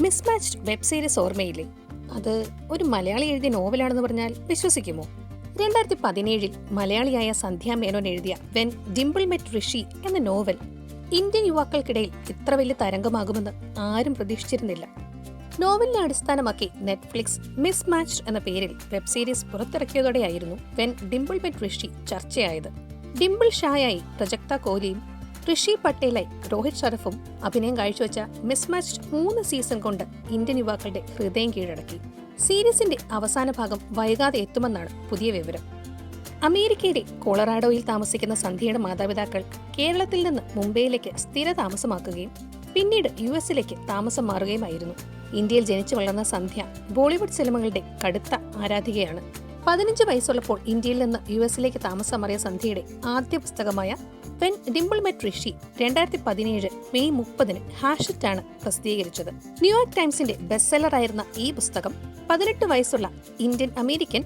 Mismatched web series ഓർമ്മയില്ലേ? അത് ഒരു മലയാളി എഴുതിയ നോവലാണെന്ന് പറഞ്ഞാൽ വിശ്വസിക്കുമോ? 2017 മലയാളിയായ സന്ധ്യ മേനോൻ എഴുതിയ വെൻ ഡിംപിൾ മെറ്റ് ഋഷി എന്ന നോവൽ ഇന്ത്യൻ യുവാക്കൾക്കിടയിൽ ഇത്ര വലിയ തരംഗമാകുമെന്ന് ആരും പ്രതീക്ഷിച്ചിരുന്നില്ല. നോവലിനെ അടിസ്ഥാനമാക്കി നെറ്റ്ഫ്ലിക്സ് മിസ്മാച്ച്ഡ് എന്ന പേരിൽ വെബ് സീരീസ് പുറത്തിറക്കിയതോടെയായിരുന്നു വെൻ ഡിംപിൾ മെറ്റ് ഋഷി ചർച്ചയായത്. ഡിംപിൾ ഷായായി പ്രജക്ത കോഹ്ലിയും ഋഷി പട്ടേലായി രോഹിത് ഷറഫും അഭിനയം കാഴ്ചവെച്ച മിസ്മാച്ച്ഡ് 3 സീസൺ കൊണ്ട് ഇന്ത്യൻ യുവാക്കളുടെ ഹൃദയം കീഴടക്കി. സീരീസിന്റെ അവസാന ഭാഗം വൈകാതെ എത്തുമെന്നാണ് പുതിയ വിവരം. അമേരിക്കയിലെ കൊളറാഡോയിൽ താമസിക്കുന്ന സന്ധ്യയുടെ മാതാപിതാക്കൾ കേരളത്തിൽ നിന്ന് മുംബൈയിലേക്ക് സ്ഥിര താമസമാക്കുകയും പിന്നീട് US-ലേക്ക് താമസം മാറുകയുമായിരുന്നു. ഇന്ത്യയിൽ ജനിച്ചു വളർന്ന സന്ധ്യ ബോളിവുഡ് സിനിമകളുടെ കടുത്ത ആരാധികയാണ്. 15 വയസ്സുള്ളപ്പോൾ ഇന്ത്യയിൽ നിന്ന് US-ലേക്ക് താമസം മാറിയ സന്ധ്യയുടെ ആദ്യ പുസ്തകമായ when Dimple met Rishi 2017 May 30 ഹാഷറ്റാണ് പ്രസിദ്ധീകരിച്ചത്. ന്യൂയോർക്ക് ടൈംസിന്റെ ബെസ്റ്റ് സെല്ലറായിരുന്ന ഈ പുസ്തകം 18 വയസ്സുള്ള ഇന്ത്യൻ അമേരിക്കൻ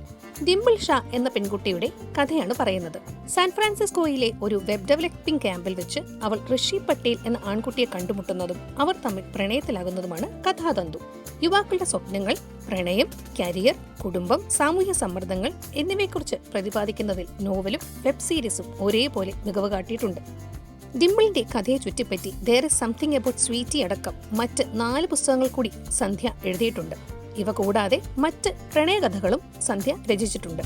ഡിംപിൾ ഷാ എന്ന പെൺകുട്ടിയുടെ കഥയാണ് പറയുന്നത്. സാൻ ഫ്രാൻസിസ്കോയിലെ ഒരു വെബ് ഡെവലപ്പിംഗ് ക്യാമ്പിൽ വെച്ച് അവൾ ഋഷി പട്ടേൽ എന്ന ആൺകുട്ടിയെ കണ്ടുമുട്ടുന്നതും അവർ തമ്മിൽ പ്രണയത്തിലാകുന്നതുമാണ് കഥാതന്തു. യുവാക്കളുടെ സ്വപ്നങ്ങൾ, പ്രണയം, കരിയർ, കുടുംബം, സാമൂഹ്യ സമ്മർദ്ദങ്ങൾ എന്നിവയെക്കുറിച്ച് പ്രതിപാദിക്കുന്നതിൽ നോവലും വെബ് സീരീസും ഒരേപോലെ മികവ് കാട്ടിയിട്ടുണ്ട്. ഡിംപിളിന്റെ കഥയെ ചുറ്റിപ്പറ്റി there is something about Sweety അടക്കം മറ്റ് 4 പുസ്തകങ്ങൾ കൂടി സന്ധ്യ എഴുതിയിട്ടുണ്ട്. ഇവ കൂടാതെ മറ്റ് പ്രണയകഥകളും സന്ധ്യ രചിച്ചിട്ടുണ്ട്.